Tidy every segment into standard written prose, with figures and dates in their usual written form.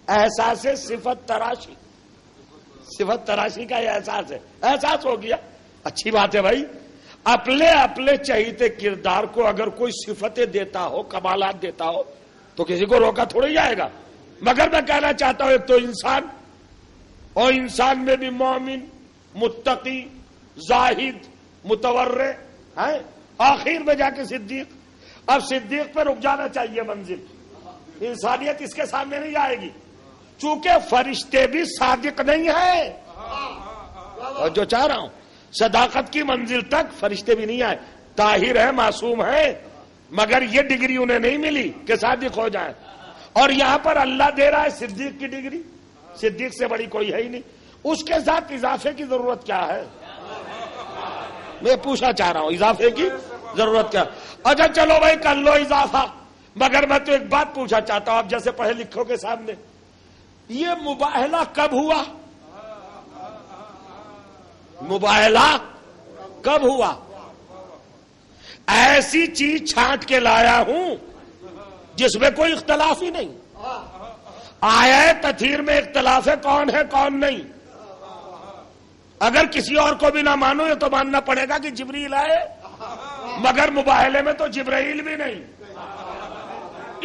احساس صفت تراشی، صفت تراشی کا یہ احساس ہے، احساس ہو گیا، اچھی بات ہے بھائی. اپنے چہیتے کردار کو اگر کوئی صفتیں دیتا ہو، کمالات دیتا ہو تو کسی کو روکا تھوڑی جائے گا. مگر میں کہنا چاہتا ہوں ایک تو انسان، اور انسان میں بھی مومن، متقی، زاہد، متورع ہے، آخر میں جا کے صدیق. اب صدیق پہ رک جانا چاہیے منزل. انسانیت اس کے سامنے نہیں آئے گی، چونکہ فرشتے بھی صادق نہیں ہیں. اور جو چاہ رہا ہوں صداقت کی منزل تک فرشتے بھی نہیں آئے، طاہر ہے، معصوم ہے، مگر یہ ڈگری انہیں نہیں ملی کہ صادق ہو جائیں. اور یہاں پر اللہ دے رہا ہے صدیق کی ڈگری. صدیق سے بڑی کوئی ہے ہی نہیں. اس کے ساتھ اضافے کی ضرورت کیا ہے؟ میں پوچھنا چاہ رہا ہوں اضافے کی ضرورت کیا؟ اچھا چلو بھائی کر لو اضافہ، مگر میں تو ایک بات پوچھنا چاہتا ہوں آپ جیسے پڑھے لکھوں کے سامنے، یہ مباہلہ کب ہوا؟ مباہلہ کب ہوا؟ ایسی چیز چھانٹ کے لایا ہوں جس میں کوئی اختلاف ہی نہیں. آیا تطہیر میں اختلاف ہے کون نہیں. اگر کسی اور کو بھی نہ مانو یہ تو ماننا پڑے گا کہ جبریل آئے، مگر مباہلے میں تو جبرائیل بھی نہیں.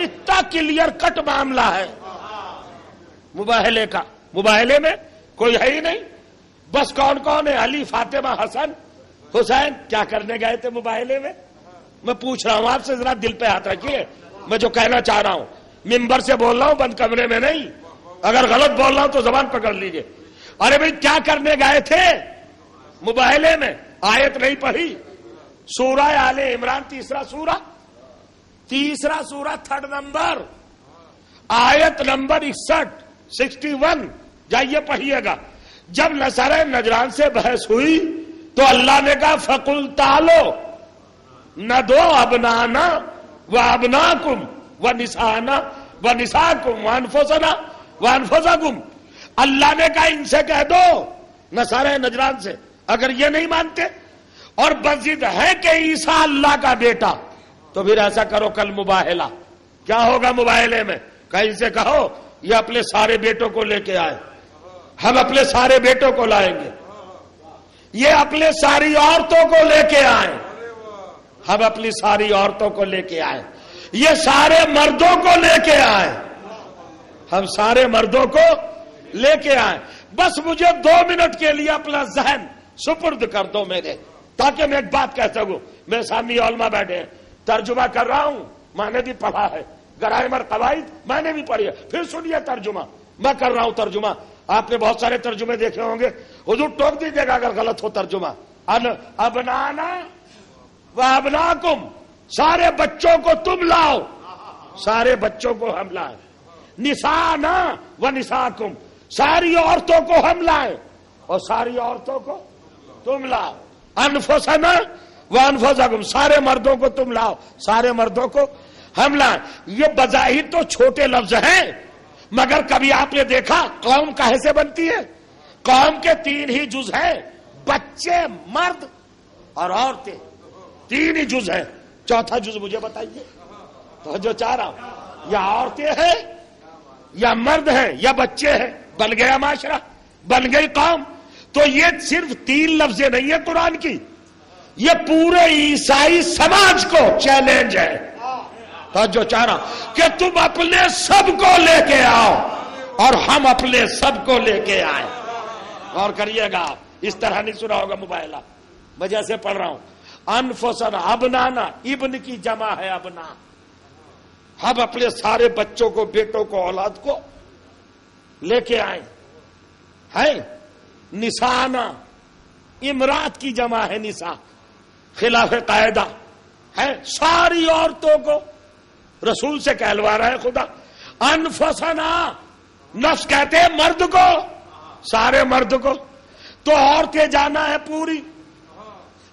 اتنا کلیئر کٹ معاملہ ہے مباہلے کا. مباہلے میں کوئی ہے ہی نہیں. بس کون ہے؟ علی، فاطمہ، حسن، حسین. کیا کرنے گئے تھے مباہلے میں؟ میں پوچھ رہا ہوں آپ سے، ذرا دل پہ ہاتھ رکھیے. میں جو کہنا چاہ رہا ہوں ممبر سے بول رہا ہوں، بند کمرے میں نہیں. اگر غلط بول رہا ہوں تو زبان پکڑ لیجئے. ارے بھائی کیا کرنے گئے تھے مباہلے میں؟ آیت نہیں پڑھی. سورہ آل عمران، تیسرا سورہ 3rd نمبر، آیت نمبر 61 جائیے پڑھیے گا. جب نصارہ نجران سے بحث ہوئی تو اللہ نے کہا فَقُلْ تَعَالَوْا نَدْعُوا أَبْنَاءَنَا وَأَبْنَاءَكُمْ وَنِسَاءَنَا وَنِسَاءَكُمْ وَأَنفُسَنَا وَأَنفُسَكُمْ. اللہ نے کہا ان سے کہہ دو، نصارہ نجران سے، اگر یہ نہیں مانتے اور بضد ہے کہ عیسیٰ اللہ کا بیٹا تو پھر ایسا کرو کل مباہلہ. کیا ہوگا مباہلے میں؟ کہیں سے کہو یہ اپنے سارے بیٹوں کو لے کے آئے، ہم اپنے سارے بیٹوں کو لائیں گے. یہ اپنے ساری عورتوں کو لے کے آئیں، ہم اپنی ساری عورتوں کو لے کے آئیں. یہ سارے مردوں کو لے کے آئیں، ہم سارے مردوں کو لے کے آئیں. بس مجھے 2 منٹ کے لیے اپنا ذہن سپرد کر دو میرے، تاکہ میں ایک بات کہہ سکوں. میرے سامنے علماء بیٹھے ہیں، ترجمہ کر رہا ہوں، میں نے بھی پڑھا ہے، گرامر قواعد میں نے بھی پڑھی ہے. پھر سنیے ترجمہ، میں کر رہا ہوں ترجمہ. آپ نے بہت سارے ترجمے دیکھے ہوں گے، حضور ٹوک دیجیے گا اگر غلط ہو ترجمہ. ابنانا و ابناکم، سارے بچوں کو تم لاؤ، سارے بچوں کو ہم لائیں. نسانا و نساکم، ساری عورتوں کو ہم لائیں اور ساری عورتوں کو تم لاؤ. انفسنا و انفسکم، سارے مردوں کو تم لاؤ، سارے مردوں کو ہم لائیں. یہ بظاہر تو چھوٹے لفظ ہیں، مگر کبھی آپ نے دیکھا قوم کہے سے بنتی ہے؟ قوم کے 3 ہی جز ہیں، بچے، مرد اور عورتیں. 3 ہی جز ہیں. چوتھا جز مجھے بتائیے. تو جو چاہ رہا ہوں یا عورتیں ہیں یا مرد ہیں یا بچے ہیں، بن گیا معاشرہ، بن گئی قوم. تو یہ صرف 3 لفظ نہیں ہے قرآن کی، یہ پورے عیسائی سماج کو چیلنج ہے. تو جو چاہ رہا ہوں کہ تم اپنے سب کو لے کے آؤ اور ہم اپنے سب کو لے کے آئیں. اور کریے گا آپ، اس طرح نہیں سنا ہوگا مباہلہ. میں جیسے پڑھ رہا ہوں انفسنا، ابنانا، ابن کی جمع ہے ابنا. ہم اپنے سارے بچوں کو، بیٹوں کو، اولاد کو لے کے آئیں. ہے نسانا، امرات کی جمع ہے نساء، خلاف قاعدہ ہے. ساری عورتوں کو رسول سے کہلوا رہا ہے خدا. انفسنا، نفس کہتے ہیں مرد کو، سارے مرد کو. تو عورتیں جانا ہے پوری.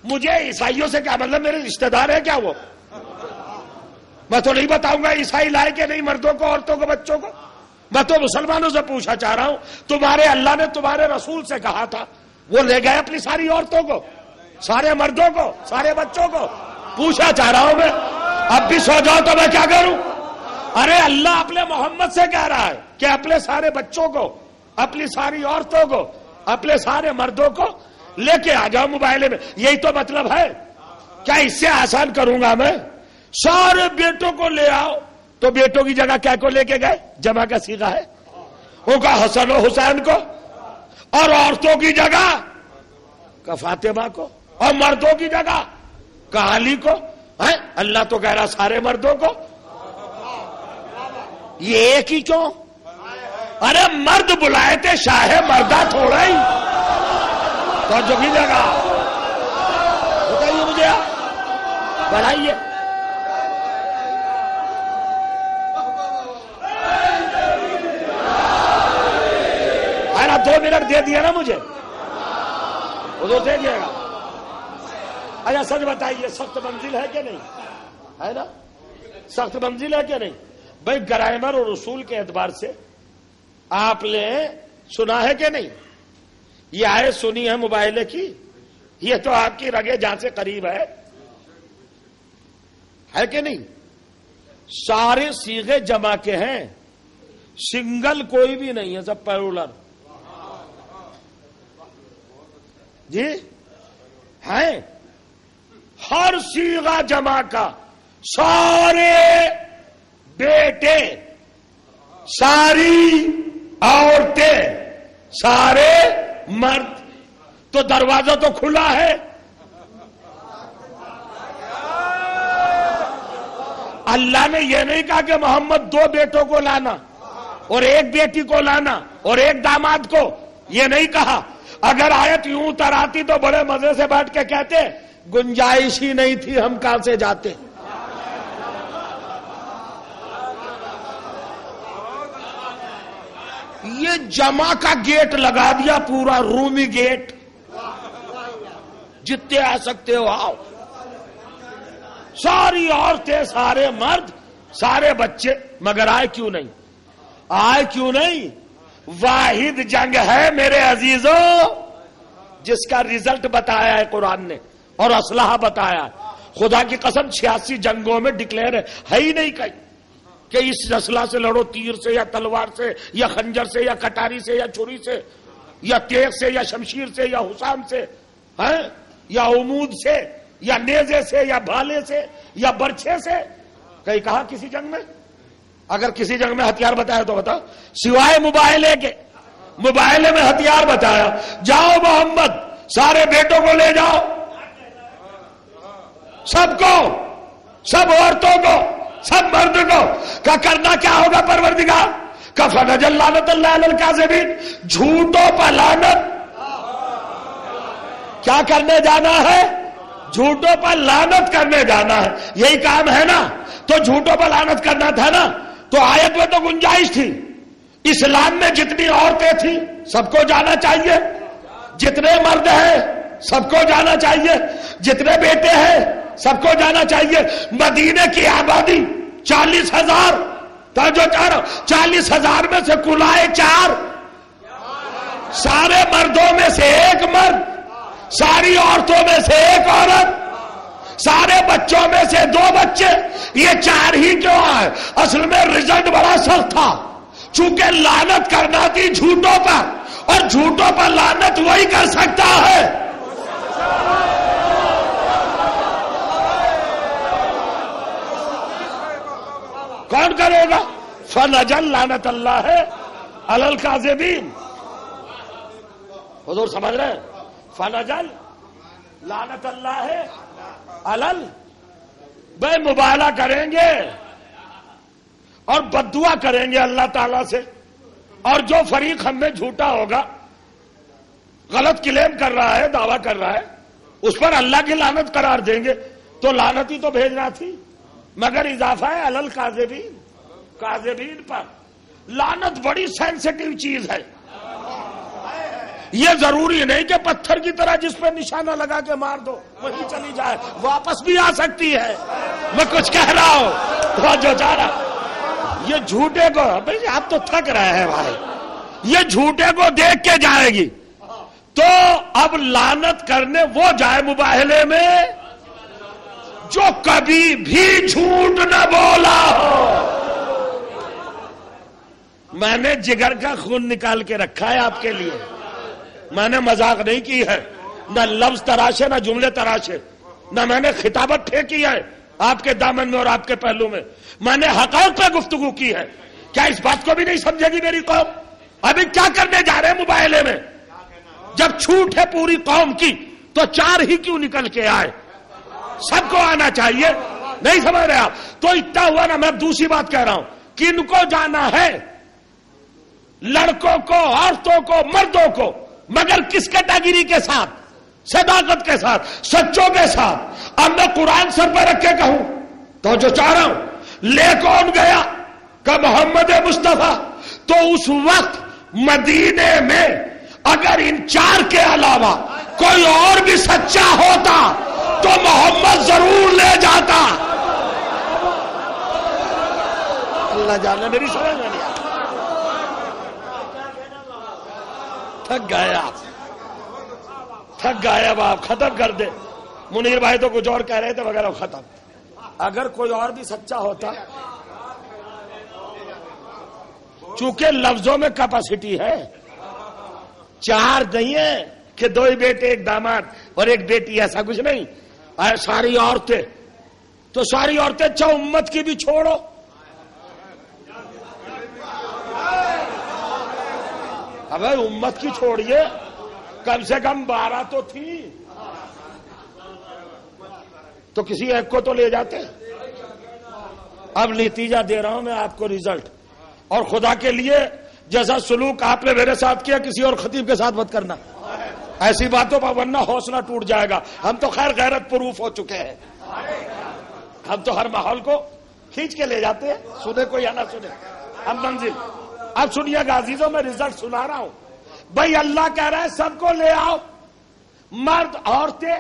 مجھے عیسائیوں سے کیا مطلب؟ میرے رشتہ دار ہے کیا وہ؟ میں تو نہیں بتاؤں گا عیسائی لائے کہ نہیں مردوں کو، عورتوں کو، بچوں کو. میں تو مسلمانوں سے پوچھنا چاہ رہا ہوں، تمہارے اللہ نے تمہارے رسول سے کہا تھا، وہ لے گئے اپنی ساری عورتوں کو، سارے مردوں کو، سارے بچوں کو. پوچھنا چاہ رہا ہوں میں. اب بھی سو جاؤ تو میں کیا کروں؟ ارے اللہ اپنے محمد سے کہہ رہا ہے کہ اپنے سارے بچوں کو، اپنی ساری عورتوں کو، اپنے سارے مردوں کو لے کے آ جاؤ موبائل میں. یہی تو مطلب ہے. کیا اس سے آسان کروں گا میں؟ سارے بیٹوں کو لے آؤ. تو بیٹوں کی جگہ کیا کو لے کے گئے؟ جمع کا صیغہ ہے. وہ کا حسن و حسین کو، اور عورتوں کی جگہ کا فاطمہ کو، اور مردوں کی جگہ کا علی کو. اللہ تو کہہ رہا سارے مردوں کو. یہ ایک ہی کیوں؟ ارے مرد بلائے تھے، شاہ مردہ تھوڑا ہی. تو جو کی جگہ بتائیے مجھے، بڑھائیے. ارے 2 منٹ دے دیا نا مجھے، وہ دے دیا گا. اچھا سچ بتائیے، سخت منزل ہے کہ نہیں؟ ہے نا، سخت منزل ہے کہ نہیں؟ بھائی گرامر اور اصول کے اعتبار سے آپ نے سنا ہے کہ نہیں؟ یہ آیت سنی ہے موبائل کی، یہ تو آپ کی رگے جان سے قریب ہے کہ نہیں؟ سارے صیغے جمع کے ہیں، سنگل کوئی بھی نہیں ہے، سب پیرولر. جی ہیں، ہر صیغہ جمع کا، سارے بیٹے، ساری عورتیں، سارے مرد. تو دروازہ تو کھلا ہے. اللہ نے یہ نہیں کہا کہ محمد 2 بیٹوں کو لانا اور 1 بیٹی کو لانا اور 1 داماد کو، یہ نہیں کہا. اگر آیت یوں اتر آتی تو بڑے مزے سے بیٹھ کے کہتے گنجائش ہی نہیں تھی، ہم کہاں سے جاتے. یہ جمع کا گیٹ لگا دیا، پورا رومی گیٹ، جتنے آ سکتے ہو آؤ. ساری عورتیں، سارے مرد، سارے بچے. مگر آئے کیوں نہیں؟ آئے کیوں نہیں؟ واحد جنگ ہے میرے عزیزوں جس کا رزلٹ بتایا ہے قرآن نے اور اسلحہ بتایا ہے. خدا کی قسم 86 جنگوں میں ڈکلیئر ہے ہی نہیں کہیں کہ اس اسلحہ سے لڑو، تیر سے یا تلوار سے یا خنجر سے یا کٹاری سے یا چھری سے یا تیغ سے یا شمشیر سے یا حسام سے، یا عمود سے یا نیزے سے یا بھالے سے یا برچھے سے. کہیں کہا کسی جنگ میں؟ اگر کسی جنگ میں ہتھیار بتایا تو بتاؤ، سوائے موبائلے کے. موبائلے میں ہتھیار بتایا. جاؤ محمد سارے بیٹوں کو لے جاؤ، سب کو، سب عورتوں کو، سب مرد کو. کیا کرنا کیا ہوگا پروردگار؟ فنجل لعنت اللہ علی الکاذبین، جھوٹوں پر لعنت. کیا کرنے جانا ہے؟ جھوٹوں پر لعنت کرنے جانا ہے. یہی کام ہے نا. تو جھوٹوں پر لعنت کرنا تھا نا. تو آیت میں تو گنجائش تھی. اسلام میں جتنی عورتیں تھیں سب کو جانا چاہیے، جتنے مرد ہیں سب کو جانا چاہیے، جتنے بیٹے ہیں سب کو جانا چاہیے. مدینے کی آبادی 40,000 تھا، جو 40,000 میں سے کل آئے 4. سارے مردوں میں سے 1 مرد، ساری عورتوں میں سے 1 عورت، سارے بچوں میں سے 2 بچے. یہ 4 ہی کیوں آئے؟ اصل میں رزلٹ بڑا سخت تھا، چونکہ لعنت کرنا تھی جھوٹوں پر، اور جھوٹوں پر لعنت وہی کر سکتا ہے. کون کرے گا؟ فنجل لعنت اللہ ہے علی الکاذبین. حضور سمجھ رہے ہیں؟ فنجل لعنت اللہ ہے علل. بے مبالغہ کریں گے اور بددعا کریں گے اللہ تعالیٰ سے. اور جو فریق ہم میں جھوٹا ہوگا، غلط کلیم کر رہا ہے، دعویٰ کر رہا ہے، اس پر اللہ کی لعنت قرار دیں گے. تو لعنت ہی تو بھیجنا تھی، مگر اضافہ ہے علل کاذبین، کاذبین پر. لعنت بڑی سینسٹیو چیز ہے. یہ ضروری نہیں کہ پتھر کی طرح جس پہ نشانہ لگا کے مار دو وہی چلی جائے، واپس بھی آ سکتی ہے. میں کچھ کہہ رہا ہوں تو جو چاہ رہا، یہ جھوٹے کو، بھائی آپ تو تھک رہے ہیں بھائی، یہ جھوٹے کو دیکھ کے جائے گی. تو اب لعنت کرنے وہ جائے مباہلے میں جو کبھی بھی جھوٹ نہ بولا ہو. میں نے جگر کا خون نکال کے رکھا ہے آپ کے لیے. میں نے مذاق نہیں کی ہے، نہ لفظ تراشے نہ جملے تراشے، نہ میں نے خطابت پھینکی ہے آپ کے دامن میں اور آپ کے پہلو میں. میں نے حقائق پہ گفتگو کی ہے. کیا اس بات کو بھی نہیں سمجھے گی میری قوم؟ ابھی کیا کرنے جا رہے ہیں مباہلے میں؟ جب چھوٹ ہے پوری قوم کی تو 4 ہی کیوں نکل کے آئے؟ سب کو آنا چاہیے. نہیں سمجھ رہے آپ؟ تو اتنا ہوا نا. میں دوسری بات کہہ رہا ہوں، کن کو جانا ہے؟ لڑکوں کو، عورتوں کو، مردوں کو، مگر کس کیٹیگری کے ساتھ؟ صداقت کے ساتھ، سچوں کے ساتھ. اب میں قرآن سر پہ رکھ کے کہوں تو جو چاہ رہا ہوں، لے کون گیا کہ محمد مصطفیٰ. تو اس وقت مدینے میں اگر ان 4 کے علاوہ کوئی اور بھی سچا ہوتا تو محمد ضرور لے جاتا. اللہ جانے میری سمجھ میں نہیں آتا. تھک گئے آپ، تھک گئے. اب آپ ختم کر دیں. منیر بھائی تو کچھ اور کہہ رہے تھے وغیرہ، ختم. اگر کوئی اور بھی سچا ہوتا، چونکہ لفظوں میں کیپیسٹی ہے، 4 نہیں ہے کہ 2 ہی بیٹے، 1 داماد اور 1 بیٹی، ایسا کچھ نہیں. ساری عورتیں تو ساری عورتیں، اچھا امت کی بھی چھوڑو. اب امت کی چھوڑیے، کم سے کم 12 تو تھی، تو کسی ایک کو تو لے جاتے. اب نتیجہ دے رہا ہوں میں آپ کو، رزلٹ. اور خدا کے لیے جیسا سلوک آپ نے میرے ساتھ کیا کسی اور خطیب کے ساتھ مت کرنا ایسی باتوں پر، ورنہ حوصلہ ٹوٹ جائے گا. ہم تو خیر غیرت پروف ہو چکے ہیں. ہم تو ہر ماحول کو کھینچ کے لے جاتے ہیں، سنے کوئی یا نہ سنے. ہم منزل. اب سنیے گا عزیزوں، میں رزلٹ سنا رہا ہوں. بھائی اللہ کہہ رہا ہے سب کو لے آؤ، مرد، عورتیں،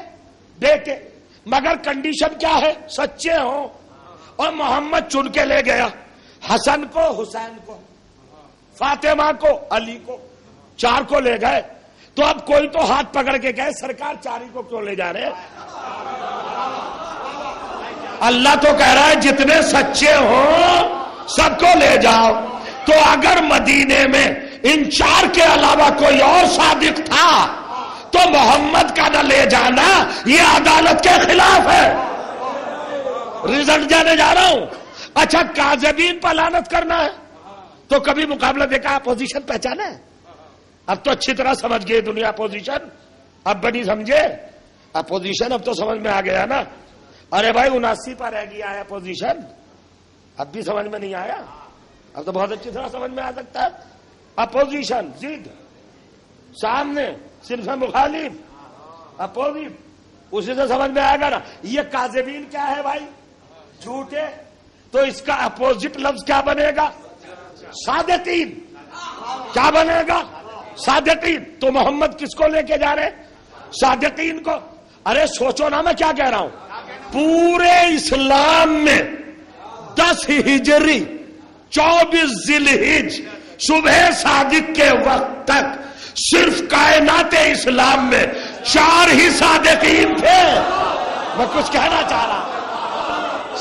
بیٹے، مگر کنڈیشن کیا ہے؟ سچے ہوں. اور محمد چن کے لے گیا حسن کو، حسین کو، فاطمہ کو، علی کو، 4 کو لے گئے. تو اب کوئی تو ہاتھ پکڑ کے کہے سرکار 4 ہی کو کیوں لے جا رہے ہیں؟ اللہ تو کہہ رہا ہے جتنے سچے ہوں سب کو لے جاؤ. تو اگر مدینے میں ان 4 کے علاوہ کوئی اور صادق تھا تو محمد کا نہ لے جانا یہ عدالت کے خلاف ہے. رزلٹ جانے جا رہا ہوں. اچھا کاذبین پر لعنت کرنا ہے تو کبھی مقابلہ دیکھا، اپوزیشن پہچانا ہے؟ اب تو اچھی طرح سمجھ گئے دنیا اپوزیشن. اب بڑی سمجھے اپوزیشن، اب تو سمجھ میں آ گیا نا. ارے بھائی 79 پر رہ گیا ہے اپوزیشن، اب بھی سمجھ میں نہیں آیا؟ اب تو بہت اچھی طرح سمجھ میں آ سکتا ہے. اپوزیشن ضد، سامنے صنف مخالف، اپوزٹ، اسی سے سمجھ میں آئے گا نا. یہ کاذبین کیا ہے بھائی؟ جھوٹے. تو اس کا اپوزٹ لفظ کیا بنے گا؟ صادقین. کیا بنے گا؟ صادقین. تو محمد کس کو لے کے جا رہے؟ صادقین کو. ارے سوچو نا میں کیا کہہ رہا ہوں. پورے اسلام میں 10 ہجری 24 ذی الحج صبح صادق کے وقت تک صرف کائنات اسلام میں 4 ہی صادقین تھے. میں کچھ کہنا چاہ رہا ہوں،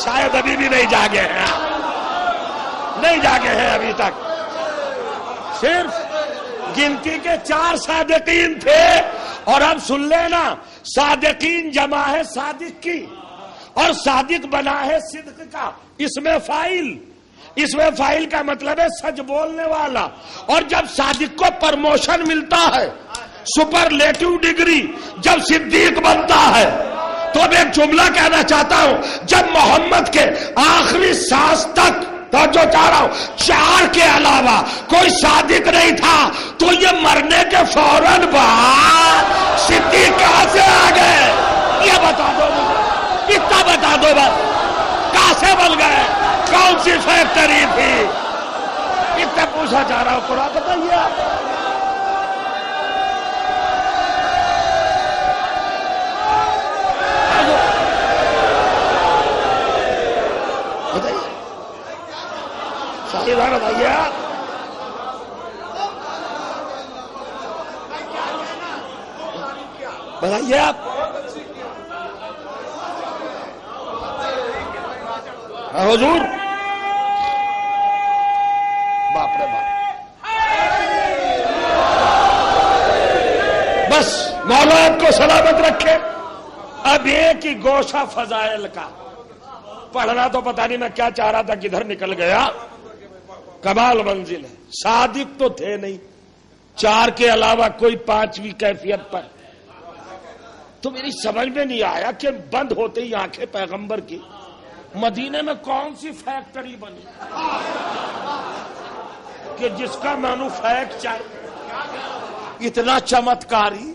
شاید ابھی بھی نہیں جاگے ہیں، نہیں جاگے ہیں ابھی تک. صرف گنتی کے 4 صادقین تھے. اور اب سن لینا، صادقین جمع ہے صادق کی، اور صادق بنا ہے صدق کا. اس میں فائل کا مطلب ہے سچ بولنے والا. اور جب صادق کو پرموشن ملتا ہے، سپرلیٹو ڈگری، جب صدیق بنتا ہے، تو اب ایک جملہ کہنا چاہتا ہوں. جب محمد کے آخری سانس تک توجہ چاہ رہا ہوں 4 کے علاوہ کوئی صادق نہیں تھا، تو یہ مرنے کے فوراً بعد صدیق کہاں سے آ گئے؟ یہ بتا دو مجھے، اتنا بتا دو بس. کہاں سے بن گئے؟ کون سی فیکٹری تھی؟ اتنا پوچھا جا رہا ہوں. قرآن بتائیے آپ. بتائیے ساری بات بتائیے آپ. بتائیے آپ. حضور باپ رے باپ. مولا آپ کو سلامت رکھے. اب ایک ہی گوشہ فضائل کا پڑھنا تو پتہ نہیں میں کیا چاہ رہا تھا کدھر نکل گیا. کمال منزل ہے. صادق تو تھے نہیں, 4 کے علاوہ کوئی 5ویں کیفیت پر. تو میری سمجھ میں نہیں آیا کہ بند ہوتے ہی آنکھیں پیغمبر کی, مدینے میں کون سی فیکٹری بنی کہ جس کا مینوفیکچر اتنا چمتکاری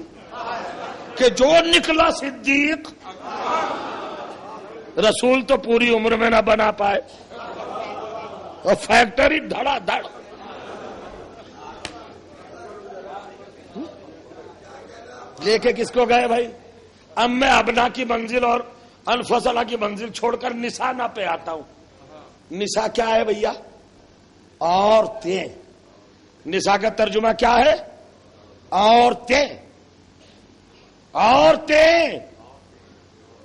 کہ جو نکلا صدیق, رسول تو پوری عمر میں نہ بنا پائے اور فیکٹری دھڑا دھڑ. لے کے کس کو گئے بھائی؟ اب میں ابنا کی منزل اور انفصلہ کی منزل چھوڑ کر نساء نہ پہ آتا ہوں. نساء کیا ہے بھیا؟ عورتیں. نساء کا ترجمہ کیا ہے؟ عورتیں. عورتیں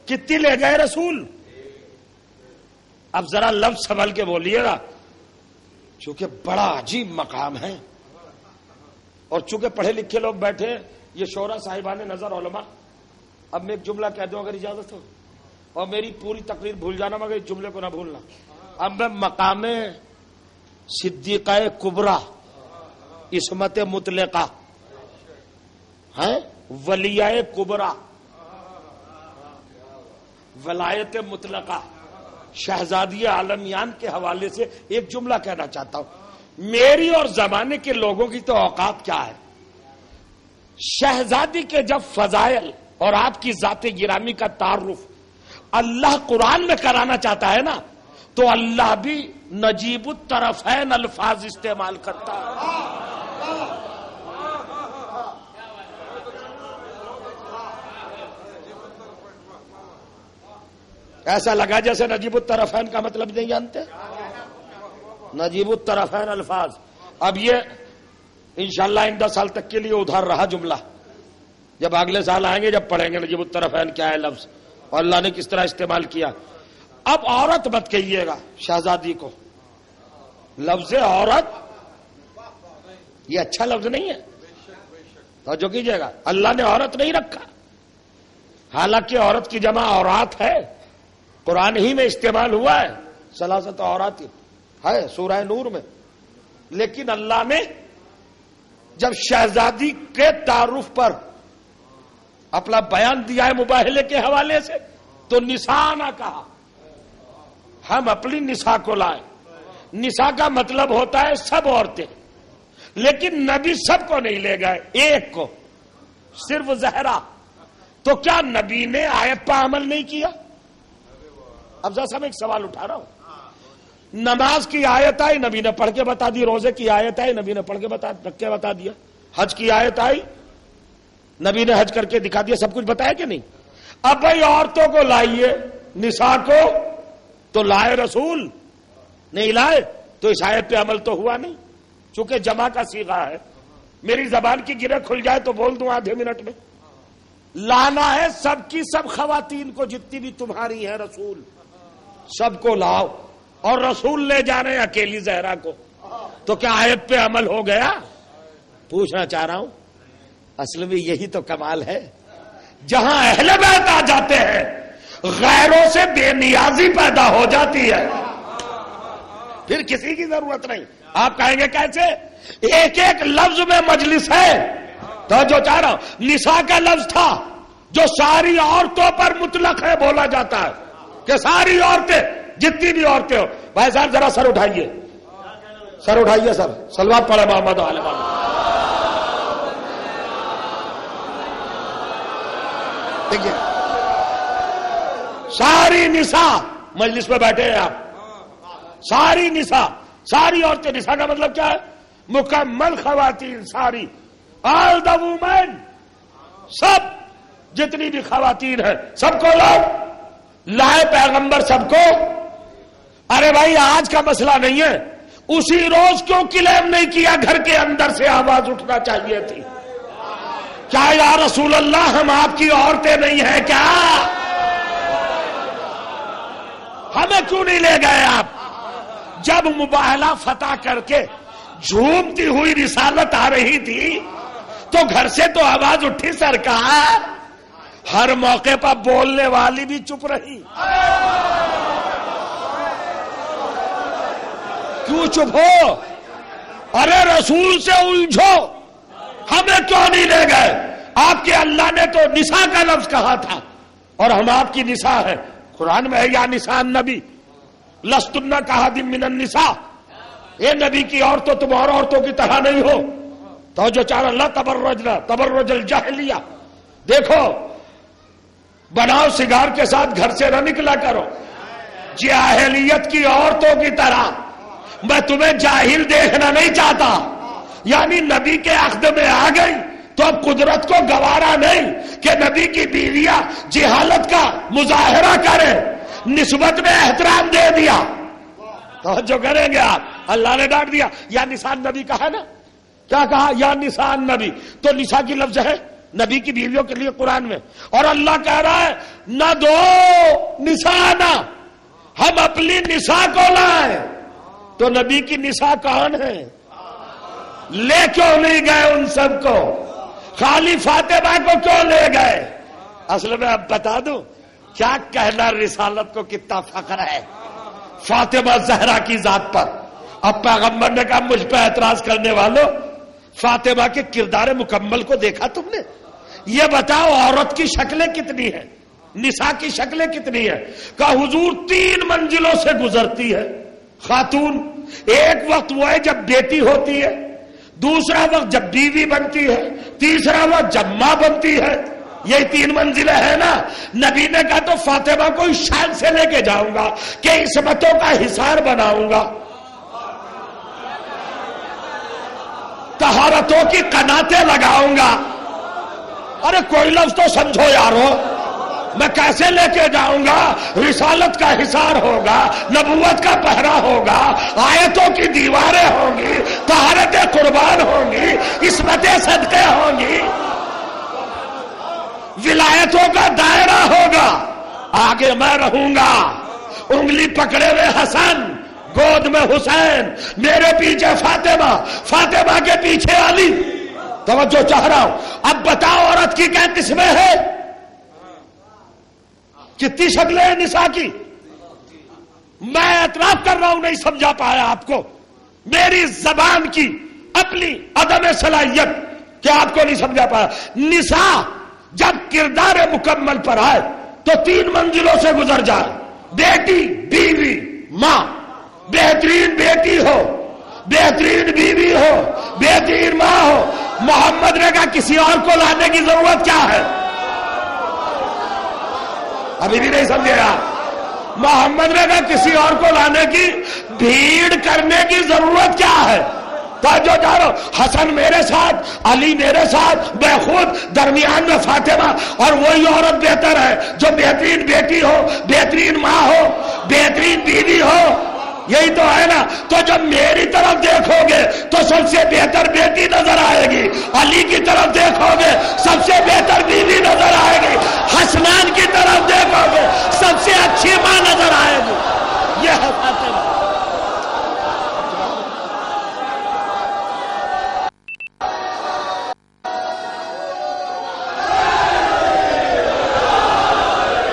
کتنی لے گئے رسول؟ اب ذرا لفظ سنبھل کے بولیے گا چونکہ بڑا عجیب مقام ہے اور چونکہ پڑھے لکھے لوگ بیٹھے, یہ شورا صاحبان نظر علماء. اب میں ایک جملہ کہہ دوں اگر اجازت ہو, اور میری پوری تقریر بھول جانا مگر اس جملے کو نہ بھولنا. اب میں مقام صدیقہ کبریٰ, عصمت مطلقہ, ولیہ کبریٰ, ولایت مطلقہ, شہزادی عالمیان کے حوالے سے ایک جملہ کہنا چاہتا ہوں. میری اور زمانے کے لوگوں کی تو اوقات کیا ہے. شہزادی کے جب فضائل اور آپ کی ذات گرامی کا تعارف اللہ قرآن میں کرانا چاہتا ہے نا, تو اللہ بھی نجیب الطرفین الفاظ استعمال کرتا ہے. ایسا لگا جیسے نجیب الطرفین کا مطلب نہیں جانتے. نجیب الطرفین الفاظ. اب یہ انشاءاللہ ان 10 سال تک کے لیے ادھر رہا جملہ. جب اگلے سال آئیں گے جب پڑھیں گے نجیب الطرفین کیا ہے لفظ اور اللہ نے کس طرح استعمال کیا. اب عورت مت کہیے گا شہزادی کو. لفظ عورت یہ اچھا لفظ نہیں ہے, تو جو کیجیے گا اللہ نے عورت نہیں رکھا, حالانکہ عورت کی جمع عورات ہے, قرآن ہی میں استعمال ہوا ہے. ثلاثت عورات ہے سورہ نور میں. لیکن اللہ نے جب شہزادی کے تعارف پر اپنا بیان دیا ہے مباہلے کے حوالے سے تو نساء نہ کہا. ہم اپنی نساء کو لائے. نساء کا مطلب ہوتا ہے سب عورتیں, لیکن نبی سب کو نہیں لے گئے, ایک کو, صرف زہرا. تو کیا نبی نے آیت پر عمل نہیں کیا؟ اب ذرا میں ایک سوال اٹھا رہا ہوں. نماز کی آیت آئی نبی نے پڑھ کے بتا دی, روزے کی آیت آئی نبی نے پڑھ کے بتا دیا, حج کی آیت آئی نبی نے حج کر کے دکھا دیا, سب کچھ بتایا کہ نہیں؟ اب بھائی عورتوں کو لائیے, نساء کو تو لائے رسول, نہیں لائے تو اس آیت پہ عمل تو ہوا نہیں. چونکہ جمع کا صیغہ ہے, میری زبان کی گرہ کھل جائے تو بول دوں آدھے منٹ میں. لانا ہے سب کی سب خواتین کو جتنی بھی تمہاری ہیں رسول, سب کو لاؤ, اور رسول لے جا رہے ہیں اکیلی زہرا کو. تو کیا آیت پہ عمل ہو گیا؟ پوچھنا چاہ رہا ہوں. اصل میں یہی تو کمال ہے. جہاں اہل بیت آ جاتے ہیں غیروں سے بے نیازی پیدا ہو جاتی ہے, پھر کسی کی ضرورت نہیں. آپ کہیں گے کیسے؟ ایک ایک لفظ میں مجلس ہے. تو جو چاہ رہا ہوں, نساء کا لفظ تھا جو ساری عورتوں پر مطلق ہے, بولا جاتا ہے کہ ساری عورتیں, جتنی بھی عورتیں ہو. بھائی صاحب ذرا سر اٹھائیے, سر اٹھائیے سر, صلوات پڑھے محمد علیہ وسلم. دیکھیے ساری نساء مجلس میں بیٹھے ہیں آپ, ساری نساء, ساری عورتیں. نساء کا مطلب کیا ہے؟ مکمل خواتین, ساری, آل دا وومن, سب جتنی بھی خواتین ہیں سب کو لاؤ. لائے پیغمبر سب کو. ارے بھائی آج کا مسئلہ نہیں ہے, اسی روز کیوں کلیم نہیں کیا؟ گھر کے اندر سے آواز اٹھنا چاہیے تھی. کیا یا رسول اللہ ہم آپ کی عورتیں نہیں ہیں کیا؟ ہمیں کیوں نہیں لے گئے آپ؟ جب مباہلہ فتح کر کے جھومتی ہوئی رسالت آ رہی تھی تو گھر سے تو آواز اٹھی سرکار، ہر موقع پر بولنے والی بھی چپ رہی. کیوں چپ ہو؟ ارے رسول سے الجھو، ہمیں کیوں نہیں لے گئے؟ آپ کے اللہ نے تو نساء کا لفظ کہا تھا اور ہم آپ کی نساء ہے. قرآن میں ہے یا نساء النبی لستن کاحد من النساء، اے نبی کی عورتوں تم اور عورتوں کی طرح نہیں ہو. تو جو چاہ اللہ تبرجنا تبرج الجاہلیہ، دیکھو بناؤ سگار کے ساتھ گھر سے نہ نکلا کرو جاہلیت کی عورتوں کی طرح. میں تمہیں جاہل دیکھنا نہیں چاہتا. یعنی نبی کے عہد میں آ گئی تو اب قدرت کو گوارا نہیں کہ نبی کی بیویاں جہالت کا مظاہرہ کریں، نسبت میں احترام دے دیا. تو جو کریں گے آپ، اللہ نے ڈانٹ دیا. یا نساء نبی کہا نا، کیا کہا؟ یا نساء نبی. تو نساء کی لفظ ہے نبی کی بیویوں کے لیے قرآن میں، اور اللہ کہہ رہا ہے نہ دو نساءنا، ہم اپنی نساء کو لائیں. تو نبی کی نساء کون ہے؟ لے کیوں نہیں گئے ان سب کو؟ خالی فاطمہ کو کیوں لے گئے؟ اصل میں اب بتا دوں کیا کہنا، رسالت کو کتنا فخر ہے فاطمہ زہرا کی ذات پر. اب پیغمبر نے کہا مجھ پہ اعتراض کرنے والوں، فاطمہ کے کردار مکمل کو دیکھا تم نے؟ یہ بتاؤ عورت کی شکلیں کتنی ہیں، نساء کی شکلیں کتنی ہیں؟ کہ حضور 3 منزلوں سے گزرتی ہے خاتون. ایک وقت وہ ہے جب بیٹی ہوتی ہے، دوسرا وقت جب بیوی بنتی ہے، تیسرا وقت جب ماں بنتی ہے. یہی 3 منزلیں ہیں نا. نبی نے کہا تو فاطمہ کو اس شان سے لے کے جاؤں گا کہ عصمتوں کا حصار بناؤں گا، طہارتوں کی قناتیں لگاؤں گا. ارے کوئی لفظ تو سمجھو یارو، میں کیسے لے کے جاؤں گا؟ رسالت کا حصار ہوگا، نبوت کا پہرا ہوگا، آیتوں کی دیواریں ہوں گی، طہارتیں قربان ہوں گی، عصمتیں صدقے ہوں گی، ولایتوں کا دائرہ ہوگا. آگے میں رہوں گا، انگلی پکڑے ہوئے حسن، گود میں حسین، میرے پیچھے فاطمہ، فاطمہ کے پیچھے علی. توجہ چاہ رہا ہوں. اب بتاؤ عورت کی کیا قسمیں ہیں؟ کتنی شکلیں ہیں نساء کی؟ میں اعتراف کر رہا ہوں نہیں سمجھا پایا آپ کو. میری زبان کی اپنی عدم صلاحیت کہ آپ کو نہیں سمجھا پایا. نساء جب کردار مکمل پر آئے تو 3 منزلوں سے گزر جائے. بیٹی، بیوی، ماں. بہترین بیٹی ہو، بہترین بیوی ہو، بہترین ماں ہو. محمد نے کہا کسی اور کو لانے کی ضرورت کیا ہے؟ ابھی بھی نہیں سمجھے آپ؟ محمد نے کہا کسی اور کو لانے کی، بھیڑ کرنے کی ضرورت کیا ہے؟ جو جانو، حسن میرے ساتھ، علی میرے ساتھ، میں خود، درمیان میں فاطمہ. اور وہی عورت بہتر ہے جو بہترین بیٹی ہو، بہترین ماں ہو، بہترین بیوی ہو. یہی تو ہے نا. تو جب میری طرف دیکھو گے تو سب سے بہتر بیٹی نظر آئے گی، علی کی طرف دیکھو گے سب سے بہتر بیوی نظر آئے گی، حسنان کی طرف دیکھو گے سب سے اچھی ماں نظر آئے گی. یہ ہے فاطمہ.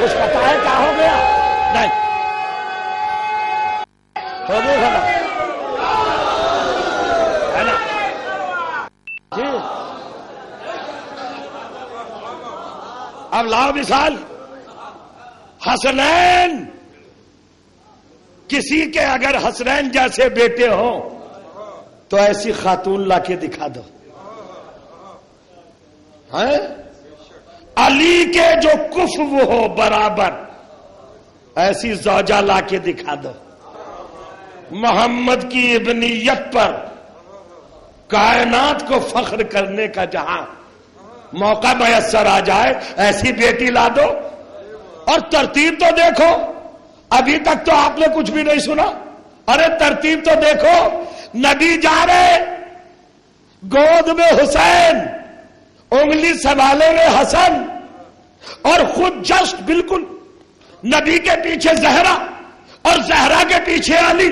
کچھ پتا ہے کیا ہو گیا؟ نہیں ہو گیا ہے نا جی. اب لاؤ مثال. حسنین، کسی کے اگر حسنین جیسے بیٹے ہوں تو ایسی خاتون لا کے دکھا دو. علی کے جو کفو ہو برابر ایسی زوجہ لا کے دکھا دو. محمد کی ابنیت پر کائنات کو فخر کرنے کا جہاں موقع میسر آ جائے ایسی بیٹی لا دو. اور ترتیب تو دیکھو، ابھی تک تو آپ نے کچھ بھی نہیں سنا. ارے ترتیب تو دیکھو. نبی جا رہے، گود میں حسین، انگلی سنبھالے ہوئے حسن، اور خود جسٹ بالکل نبی کے پیچھے زہرا اور زہرا کے پیچھے علی.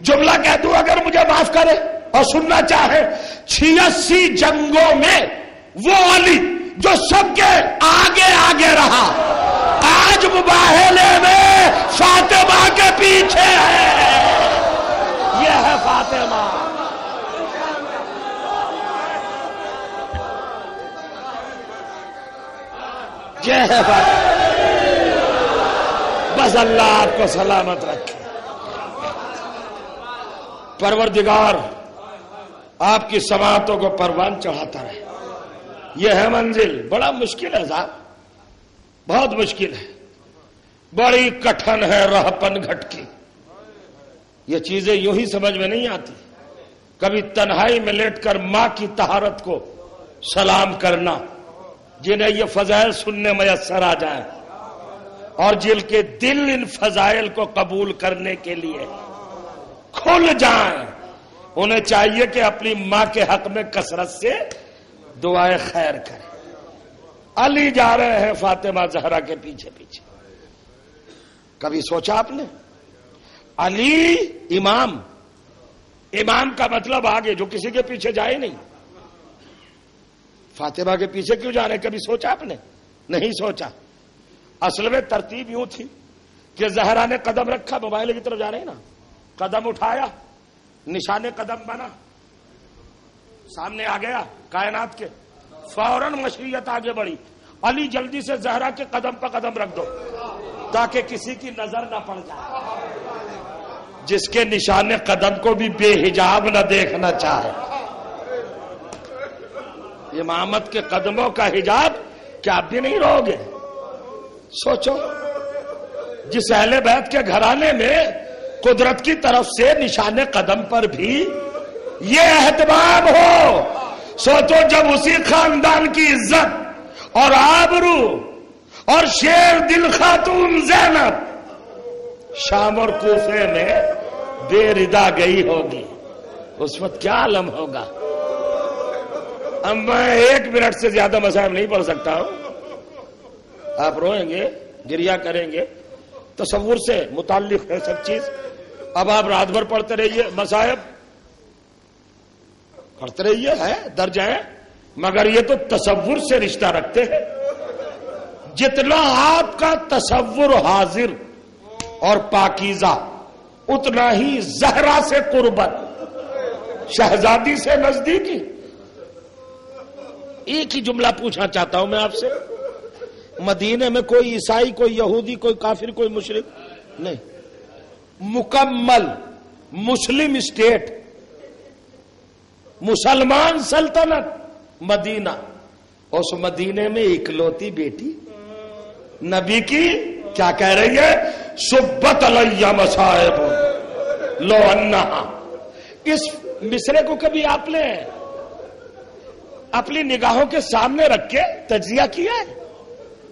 جملہ کہہ دوں اگر مجھے معاف کرے اور سننا چاہے، 86 جنگوں میں وہ علی جو سب کے آگے آگے رہا، آج مباہلے میں فاطمہ کے پیچھے ہے. یہ ہے فاطمہ. یہ ہے فاطمہ. بس اللہ آپ کو سلامت رکھے. پروردگار آپ کی سماعتوں کو پروان چڑھاتا رہے. یہ ہے منزل. بڑا مشکل ہے صاحب، بہت مشکل ہے، بڑی کٹھن ہے راہ پن گھٹ کی. یہ چیزیں یوں ہی سمجھ میں نہیں آتی. کبھی تنہائی میں لیٹ کر ماں کی طہارت کو سلام کرنا، جنہیں یہ فضائل سننے میسر آ جائیں اور جن کے دل ان فضائل کو قبول کرنے کے لیے کھل جائیں، انہیں چاہیے کہ اپنی ماں کے حق میں کثرت سے دعائیں خیر کریں. علی جا رہے ہیں فاطمہ زہرا کے پیچھے پیچھے. کبھی سوچا آپ نے؟ علی امام، امام کا مطلب آگے، جو کسی کے پیچھے جائے نہیں. فاطمہ کے پیچھے کیوں جا رہے ہیں؟ کبھی سوچا آپ نے؟ نہیں سوچا. اصل میں ترتیب یوں تھی کہ زہرا نے قدم رکھا، موبائل کی طرف جا رہے ہیں نا، قدم اٹھایا، نشان قدم بنا، سامنے آ گیا کائنات کے، فوراً مشیت آگے بڑھی. علی جلدی سے زہرا کے قدم پر قدم رکھ دو تاکہ کسی کی نظر نہ پڑ جائے. جس کے نشان قدم کو بھی بے حجاب نہ دیکھنا چاہے. امامت کے قدموں کا حجاب کیا آپ بھی نہیں رہو گے؟ سوچو، جس اہل بیت کے گھرانے میں قدرت کی طرف سے نشان قدم پر بھی یہ اہتمام ہو، سوچو جب اسی خاندان کی عزت اور آبرو اور شیر دل خاتون زینب شام اور کوفے میں بے ردا گئی ہوگی، اس وقت کیا عالم ہوگا. اب میں 1 منٹ سے زیادہ مصائب نہیں پڑھ سکتا ہوں. آپ روئیں گے، گریا کریں گے، تصور سے متعلق ہے سب چیز. اب آپ رات بھر پڑھتے رہیے، مصائب پڑھتے رہیے، ہے درج ہے، مگر یہ تو تصور سے رشتہ رکھتے ہیں. جتنا آپ کا تصور حاضر اور پاکیزہ، اتنا ہی زہرا سے قربت، شہزادی سے نزدیکی. ایک ہی جملہ پوچھنا چاہتا ہوں میں آپ سے، مدینے میں کوئی عیسائی، کوئی یہودی، کوئی کافر، کوئی مشرک نہیں، مکمل مسلم اسٹیٹ، مسلمان سلطنت مدینہ. اس مدینے میں اکلوتی بیٹی نبی کی کیا کہہ رہی ہے؟ سبت علیہ مصائب لو انہا. اس مصرے کو کبھی آپ نے اپنی نگاہوں کے سامنے رکھ کے تجزیہ کیا ہے؟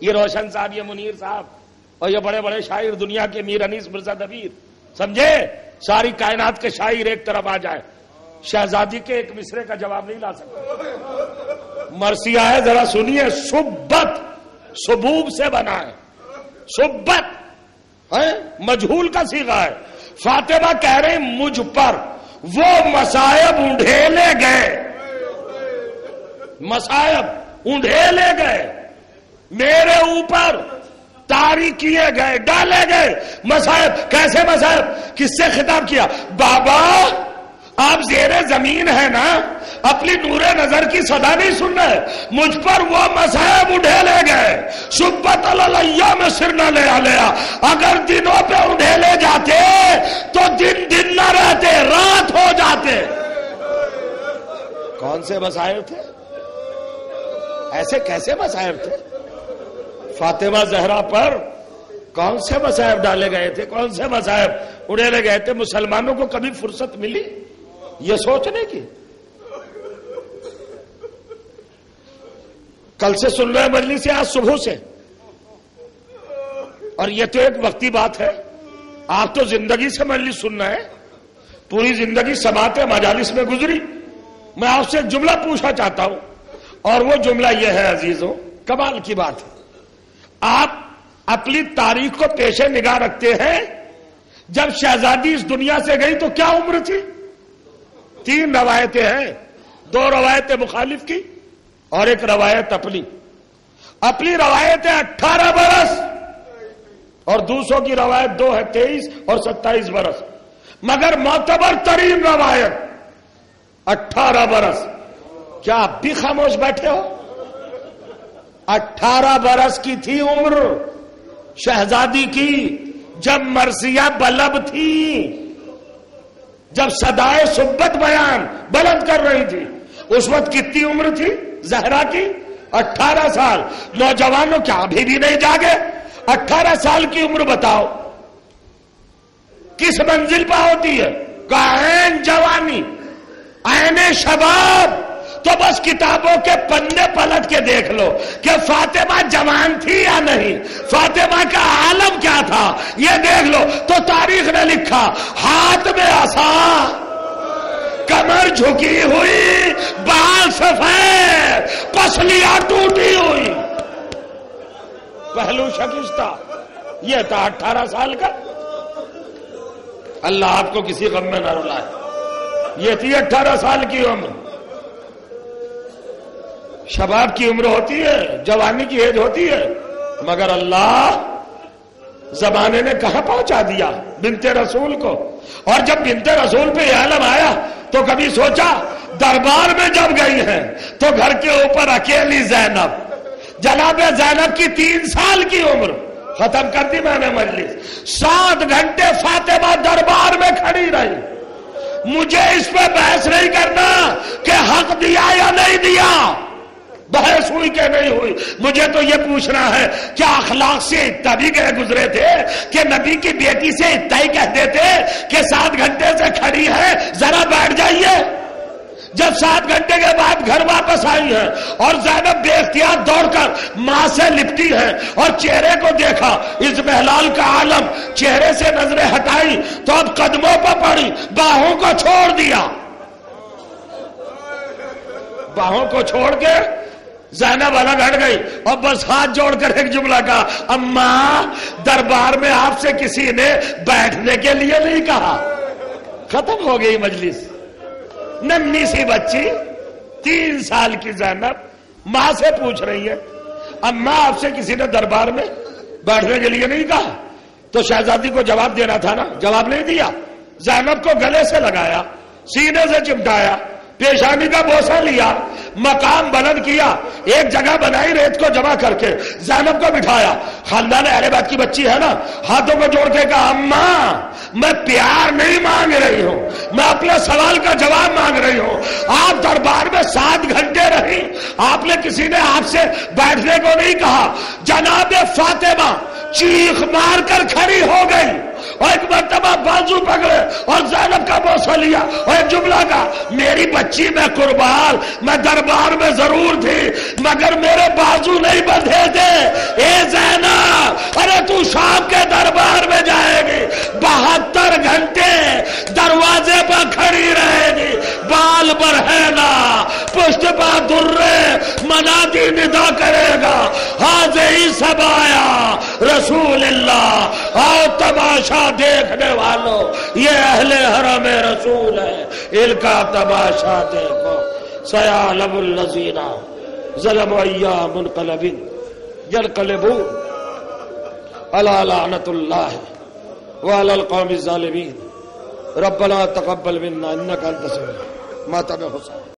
یہ روشن صاحب، یہ منیر صاحب اور یہ بڑے بڑے شاعر دنیا کے، میر انیس مرزا دبیر، سمجھے؟ ساری کائنات کے شاعر ایک طرف آ جائے، شہزادی کے ایک مصرے کا جواب نہیں لا سکتے. مرثیہ ہے، ذرا سنیے. سبت سبوب سے بنا ہے، سبت ہے مجہول کا صیغہ ہے. فاطمہ کہہ رہے مجھ پر وہ مصائب اونڈھیلے گئے، مصائب اونڈھیلے گئے، میرے اوپر طاری کیے گئے، ڈالے گئے مصائب. کیسے مصائب؟ کس سے خطاب کیا؟ بابا آپ زیر زمین ہے نا، اپنی نور نظر کی صدا نہیں سن رہے. مجھ پر وہ مصائب اونڈھیلے گئے. سبت علیہ میں سر نہ لے آلیا. اگر دنوں پہ اونڈھیلے جاتے تو دن نہ رہتے، رات ہو جاتے. کون سے مصائب تھے؟ ایسے کیسے مصائب تھے؟ فاطمہ زہرا پر کون سے مصائب ڈالے گئے تھے؟ کون سے مصائب اڑیلے گئے تھے؟ مسلمانوں کو کبھی فرصت ملی یہ سوچنے کی؟ کل سے سن رہے مجلس سے، آج صبح سے، اور یہ تو ایک وقتی بات ہے. آپ تو زندگی سے مجلس سننا ہے، پوری زندگی سماعت مجالس میں گزری. میں آپ سے ایک جملہ پوچھنا چاہتا ہوں، اور وہ جملہ یہ ہے عزیزوں، کمال کی بات ہے. آپ اپنی تاریخ کو پیش نگاہ رکھتے ہیں. جب شہزادی اس دنیا سے گئی تو کیا عمر تھی؟ 3 روایتیں ہیں، 2 روایتیں مخالف کی اور ایک روایت اپنی روایت ہے 18 برس اور دوسروں کی روایت 2 ہے 23 اور 27 برس، مگر معتبر ترین روایت 18 برس۔ کیا آپ بھی خاموش بیٹھے ہو؟ 18 برس کی تھی عمر شہزادی کی جب مرثیہ بلب تھی، جب صدائے صبت بیان بلند کر رہی تھی۔ اس وقت کتنی عمر تھی زہرا کی؟ 18 سال۔ نوجوانوں کیا ابھی بھی نہیں جاگے؟ 18 سال کی عمر بتاؤ کس منزل پہ ہوتی ہے؟ عین جوانی، عین شباب۔ تو بس کتابوں کے پنے پلٹ کے دیکھ لو کہ فاطمہ جوان تھی یا نہیں، فاطمہ کا عالم کیا تھا یہ دیکھ لو تو تاریخ نے لکھا ہاتھ میں عصا، کمر جھکی ہوئی، بال سفید، پسلیاں ٹوٹی ہوئی، پہلو شکستہ۔ یہ تھا 18 سال کا۔ اللہ آپ کو کسی غم میں نہ رلائے۔ یہ تھی 18 سال کی عمر۔ شباب کی عمر ہوتی ہے، جوانی کی ایج ہوتی ہے، مگر اللہ زمانے نے کہاں پہنچا دیا بنت رسول کو۔ اور جب بنت رسول پہ یہ عالم آیا تو کبھی سوچا؟ دربار میں جب گئی ہیں تو گھر کے اوپر اکیلی زینب، جناب زینب کی 3 سال کی عمر ختم کر دی میں نے مجلس۔ 7 گھنٹے فاطمہ دربار میں کھڑی رہی۔ مجھے اس پہ بحث نہیں کرنا کہ حق دیا یا نہیں دیا، بحث ہوئی کہ نہیں ہوئی، مجھے تو یہ پوچھنا ہے کیا اخلاق سے اتنا بھی گئے گزرے تھے کہ نبی کی بیٹی سے اتنا ہی کہہ دیتے کہ 7 گھنٹے سے کھڑی ہے ذرا بیٹھ جائیے۔ جب 7 گھنٹے کے بعد گھر واپس آئی ہیں اور زینب بے اختیار دوڑ کر ماں سے لپٹی ہے اور چہرے کو دیکھا اس بہلال کا عالم، چہرے سے نظریں ہٹائی تو اب قدموں پر پڑی، باہوں کو چھوڑ دیا، باہوں کو چھوڑ کے زینب الگ ہٹ گئی اور بس ہاتھ جوڑ کر ایک جملہ کہا، اماں دربار میں آپ سے کسی نے بیٹھنے کے لیے نہیں کہا۔ ختم ہو گئی مجلس۔ ننھی سی بچی 3 سال کی زینب ماں سے پوچھ رہی ہے، اماں آپ سے کسی نے دربار میں بیٹھنے کے لیے نہیں کہا؟ تو شہزادی کو جواب دینا تھا نا، جواب نہیں دیا۔ زینب کو گلے سے لگایا، سینے سے چمٹایا، پیشانی کا بوسہ لیا، مقام بلند کیا، ایک جگہ بنائی ریت کو جمع کر کے، زینب کو بٹھایا۔ خاندان اہل بیت کی بچی ہے نا، ہاتھوں کو جوڑ کے کہا، اماں میں پیار نہیں مانگ رہی ہوں، میں اپنے سوال کا جواب مانگ رہی ہوں۔ آپ دربار میں 7 گھنٹے رہی، آپ نے کسی نے آپ سے بیٹھنے کو نہیں کہا۔ جناب فاطمہ چیخ مار کر کھڑی ہو گئی اور ایک مرتبہ بازو پکڑے اور زینب کا بوسہ لیا اور ایک جملہ کہا، میری بچی میں قربان، میں دربار میں ضرور تھی مگر میرے بازو نہیں بندھے تھے۔ اے زینب، ارے تو شام کے دربار میں جائے گی، 72 گھنٹے دروازے پر کھڑی رہے گی، بال برہنا، پشت پا درے، منادی ندا کرے گا، حاضری سب آیا رسول اللہ، آؤ تماشا دیکھنے والوں، یہ اہل حرم رسول ہے، ان کا تماشا دیکھو۔ سیعلم الذین ظلموا ایام منقلب ينقلبون الا لعنۃ اللہ وعلی القوم الظالمین۔ ربنا تقبل منا انک انت السمیع۔ ماتم حسین۔